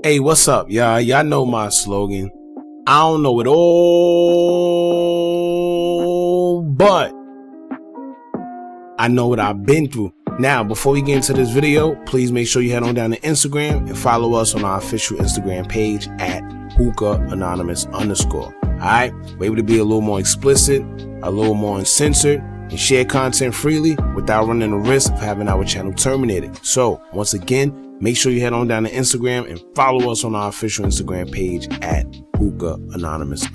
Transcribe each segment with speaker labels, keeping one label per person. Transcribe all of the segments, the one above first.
Speaker 1: Hey, what's up, y'all? Y'all know my slogan. I don't know it all, but I know what I've been through. Now, before we get into this video, please make sure you head on down to Instagram and follow us on our official Instagram page at hookahanonymous_. Alright? We're able to be a little more explicit, a little more uncensored, and share content freely without running the risk of having our channel terminated. So, once again, make sure you head on down to Instagram and follow us on our official Instagram page at hookahanonymous_.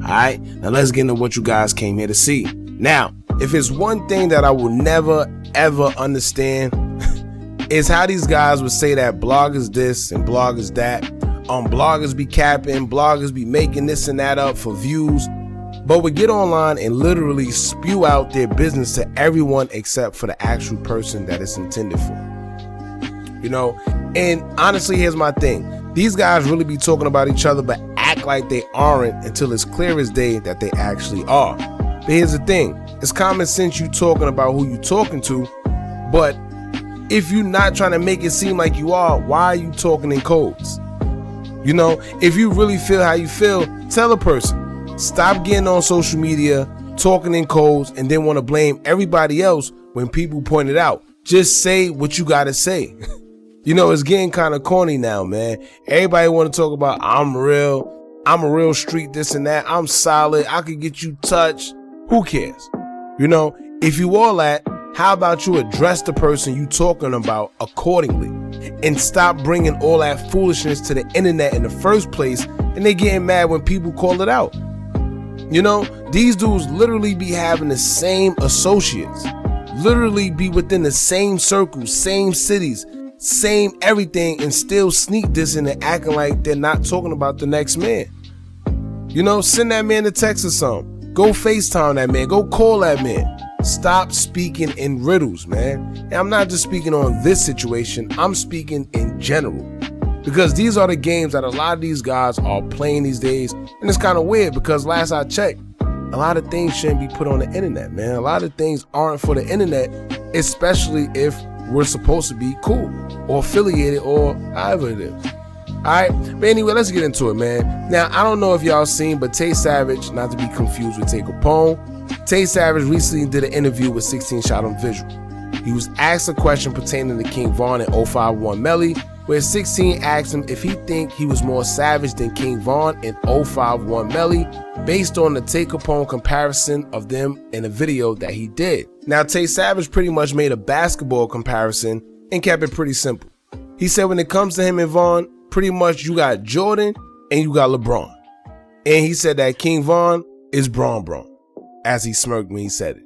Speaker 1: Alright, now let's get into what you guys came here to see. Now, if it's one thing that I will never ever understand is how these guys would say that bloggers this and bloggers that. Bloggers be capping, bloggers be making this and that up for views, but would get online and literally spew out their business to everyone except for the actual person that it's intended for. You know, and honestly, here's my thing. These guys really be talking about each other, but act like they aren't until it's clear as day that they actually are. But here's the thing. It's common sense you talking about who you talking to, but if you're not trying to make it seem like you are, why are you talking in codes? You know, if you really feel how you feel, tell a person. Stop getting on social media, talking in codes, and then want to blame everybody else when people point it out. Just say what you got to say. You know, it's getting kind of corny now, man. Everybody want to talk about I'm a real street, this and that. I'm solid. I could get you touched. Who cares? You know, if you all that, how about you address the person you talking about accordingly and stop bringing all that foolishness to the internet in the first place, and they getting mad when people call it out. You know, these dudes literally be having the same associates, literally be within the same circles, same cities, same everything, and still sneak dissing and acting like they're not talking about the next man. You know, send that man a text or something. Go FaceTime that man. Go call that man. Stop speaking in riddles, man. And I'm not just speaking on this situation. I'm speaking in general. Because these are the games that a lot of these guys are playing these days. And it's kind of weird because last I checked, a lot of things shouldn't be put on the internet, man. A lot of things aren't for the internet, especially if we're supposed to be cool or affiliated or however it is. Alright, but anyway, let's get into it, man. Now, I don't know if y'all seen, but Tay Savage, not to be confused with Tay Capone, Tay Savage recently did an interview with 16 Shot on Visual. He was asked a question pertaining to King Von and 051 Melly, where 16 asked him if he think he was more savage than King Von and 051 Melly, based on the Tay Capone comparison of them in a video that he did. Now, Tay Savage pretty much made a basketball comparison and kept it pretty simple. He said when it comes to him and Von, pretty much you got Jordan and you got LeBron. And he said that King Von is Bron, as he smirked when he said it.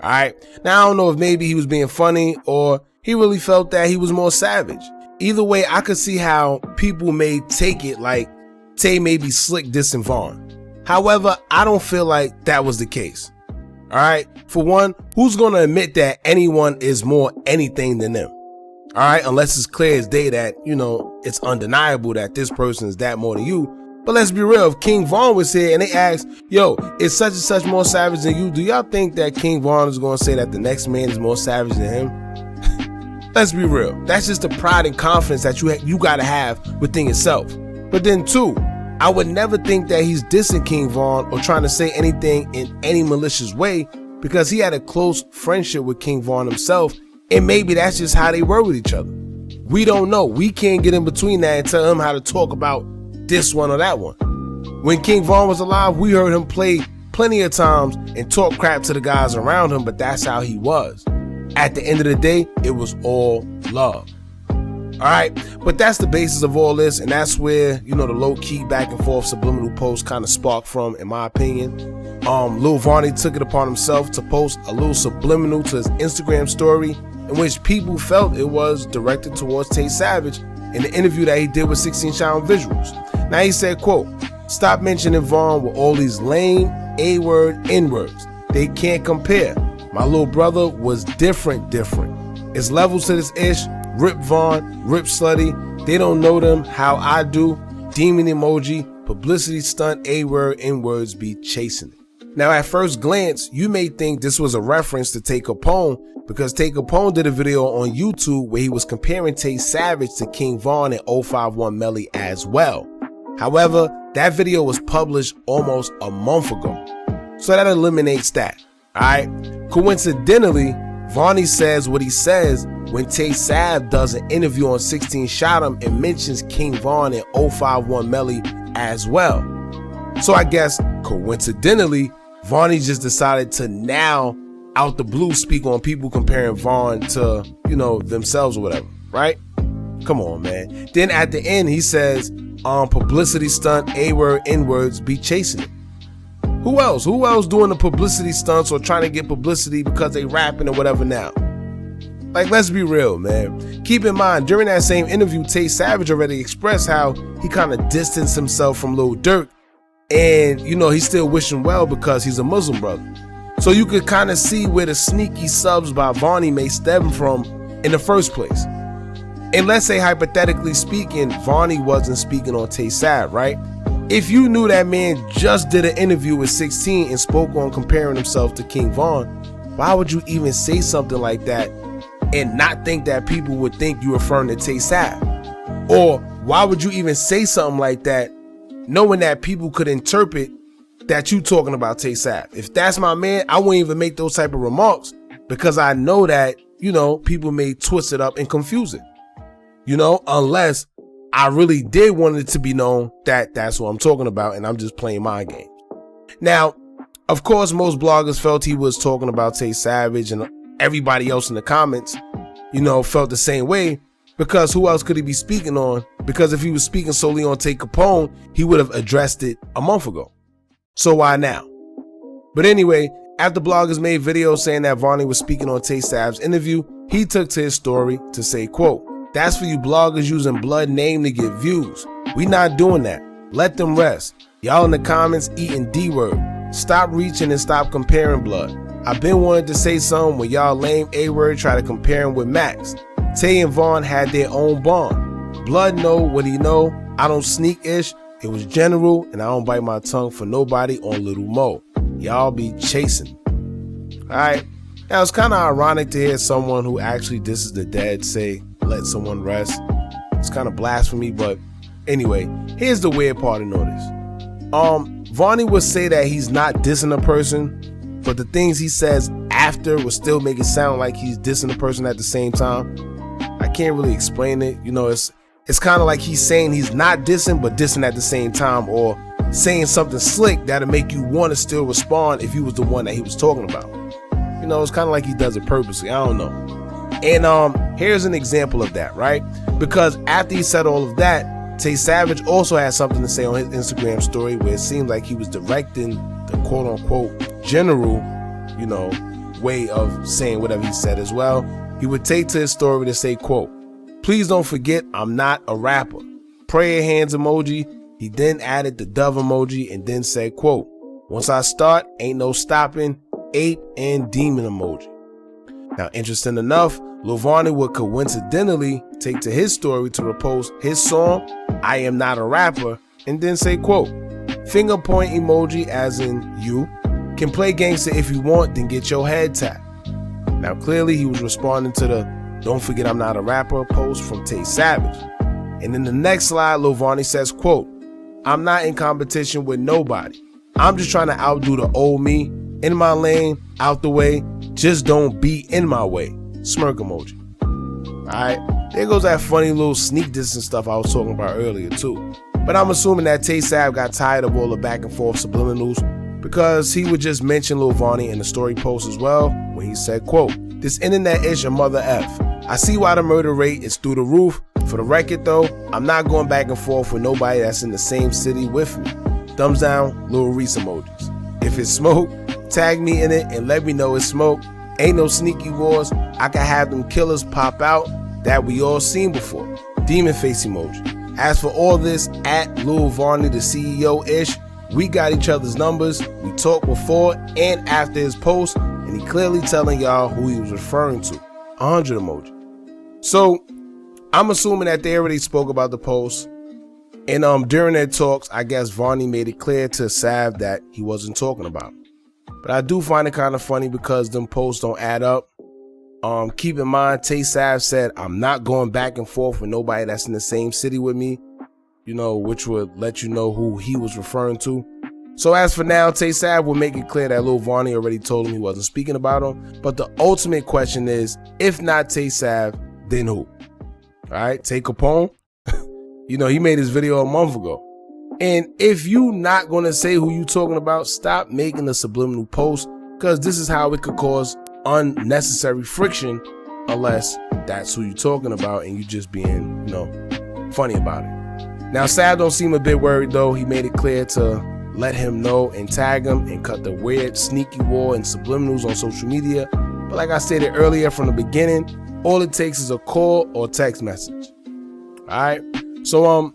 Speaker 1: Alright, now I don't know if maybe he was being funny or he really felt that he was more savage. Either way, I could see how people may take it like Tay may be slick dissing Von. However, I don't feel like that was the case. Alright, for one, who's gonna admit that anyone is more anything than them? Alright, unless it's clear as day that, you know, it's undeniable that this person is that more than you. But let's be real, if King Von was here and they asked, yo, is such and such more savage than you, do y'all think that King Von is going to say that the next man is more savage than him? Let's be real. That's just the pride and confidence that you got to have within yourself. But then two, I would never think that he's dissing King Von or trying to say anything in any malicious way because he had a close friendship with King Von himself. And maybe that's just how they were with each other. We don't know. We can't get in between that and tell him how to talk about this one or that one. When King Von was alive, we heard him play plenty of times and talk crap to the guys around him, but that's how he was. At the end of the day, it was all love. Alright, but that's the basis of all this, and that's where, you know, the low-key back and forth subliminal post kind of sparked from, in my opinion. Lil Varney took it upon himself to post a little subliminal to his Instagram story in which people felt it was directed towards Tay Savage in the interview that he did with 16 Shot on Visuals. Now he said, quote, "Stop mentioning Von with all these lame A-word N-words. They can't compare. My little brother was different. It's levels to this ish. Rip Von, Rip Slutty. They don't know them how I do. Demon emoji, publicity stunt, A-word, N-words be chasing it." Now, at first glance, you may think this was a reference to Tay Capone because Tay Capone did a video on YouTube where he was comparing Tay Savage to King Von and 051 Melly as well. However, that video was published almost a month ago, so that eliminates that. Alright, coincidentally, Varney says what he says when Tay Sav does an interview on 16 Shot 'em and mentions King Von and 051 Melly as well. So I guess coincidentally, Varney just decided to now out the blue speak on people comparing Von to, themselves or whatever, right? Come on, man. Then at the end, he says, publicity stunt, A-word, N-words, be chasing it. Who else? Who else doing the publicity stunts or trying to get publicity because they rapping or whatever now? Like, let's be real, man. Keep in mind, during that same interview, Tay Savage already expressed how he kind of distanced himself from Lil Durk. And, he's still wishing well because he's a Muslim brother. So you could kind of see where the sneaky subs by Varney may stem from in the first place. And let's say, hypothetically speaking, Varney wasn't speaking on Tay Sav, right? If you knew that man just did an interview with 16 and spoke on comparing himself to King Von, why would you even say something like that and not think that people would think you're referring to Tay Sav? Or why would you even say something like that knowing that people could interpret that you talking about Tay Sav? If that's my man, I wouldn't even make those type of remarks because I know that, people may twist it up and confuse it. Unless I really did want it to be known that that's what I'm talking about and I'm just playing my game. Now, of course, most bloggers felt he was talking about Tay Savage, and everybody else in the comments, felt the same way, because who else could he be speaking on? Because if he was speaking solely on Tay Capone, he would have addressed it a month ago. So why now? But anyway, after bloggers made videos saying that Varney was speaking on Tay Sav's interview, he took to his story to say, quote, "That's for you bloggers using blood name to get views. We not doing that. Let them rest. Y'all in the comments eating D-word. Stop reaching and stop comparing blood. I've been wanting to say something when y'all lame A-word try to compare him with Max. Tay and Vaughn had their own bond. Blood know what he know. I don't sneak-ish. It was general, and I don't bite my tongue for nobody on Little Mo. Y'all be chasing." Alright, now it's kind of ironic to hear someone who actually disses the dead say, "Let someone rest." It's kind of blasphemy, but anyway, here's the weird part in all this. Varney would say that he's not dissing a person, but the things he says after will still make it sound like he's dissing a person at the same time. I can't really explain it. It's kind of like he's saying he's not dissing, but dissing at the same time, or saying something slick that'll make you want to still respond if you was the one that he was talking about. It's kind of like he does it purposely. I don't know. And here's an example of that, right? Because after he said all of that, Tay Savage also had something to say on his Instagram story where it seemed like he was directing the quote-unquote general, way of saying whatever he said as well. He would take to his story to say, quote, "Please don't forget I'm not a rapper." Prayer hands emoji. He then added the dove emoji and then said, quote, "Once I start, ain't no stopping, ape and demon emoji." Now, interesting enough, Lil Varney would coincidentally take to his story to repost his song, "I Am Not a Rapper," and then say, quote, "Finger point emoji as in you can play gangster if you want, then get your head tapped." Now, clearly he was responding to the "Don't forget I'm not a rapper" post from Tay Savage. And in the next slide, Lil Varney says, quote, "I'm not in competition with nobody. I'm just trying to outdo the old me. In my lane, out the way, just don't be in my way." Smirk emoji. Alright, there goes that funny little sneak diss and stuff I was talking about earlier too. But I'm assuming that Tay Sav got tired of all the back and forth subliminals, because he would just mention Lil Varney in the story post as well when he said, quote, "This internet is your mother F. I see why the murder rate is through the roof. For the record though, I'm not going back and forth with nobody that's in the same city with me. Thumbs down, Lil Reese emojis. If it's smoke, tag me in it and let me know it's smoke. Ain't no sneaky wars. I can have them killers pop out that we all seen before. Demon face emoji. As for all this at Lil Varney the CEO-ish, we got each other's numbers. We talked before and after his post, and he clearly telling y'all who he was referring to. 100 emoji. So I'm assuming that they already spoke about the post, and during their talks, I guess Varney made it clear to Sav that he wasn't talking about him. But I do find it kind of funny because them posts don't add up. Keep in mind, Tay Savage said, I'm not going back and forth with nobody that's in the same city with me, you know, which would let you know who he was referring to. So as for now, Tay Savage will make it clear that Lil Varney already told him he wasn't speaking about him. But the ultimate question is, if not Tay Savage, then who? All right, Tay Capone. You know, he made his video a month ago. And if you not going to say who you talking about, stop making a subliminal post, because this is how it could cause unnecessary friction unless that's who you're talking about and you just being, you know, funny about it. Now, Sav don't seem a bit worried though. He made it clear to let him know and tag him and cut the weird sneaky war and subliminals on social media. But like I stated earlier from the beginning, all it takes is a call or text message. All right. So,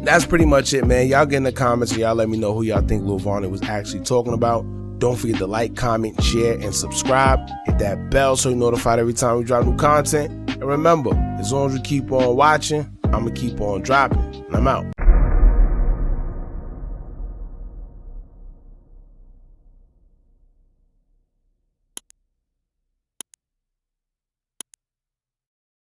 Speaker 1: that's pretty much it, man. Y'all get in the comments and y'all let me know who y'all think Lil Varney was actually talking about. Don't forget to like, comment, share, and subscribe. Hit that bell so you're notified every time we drop new content. And remember, as long as you keep on watching, I'm going to keep on dropping. And I'm out.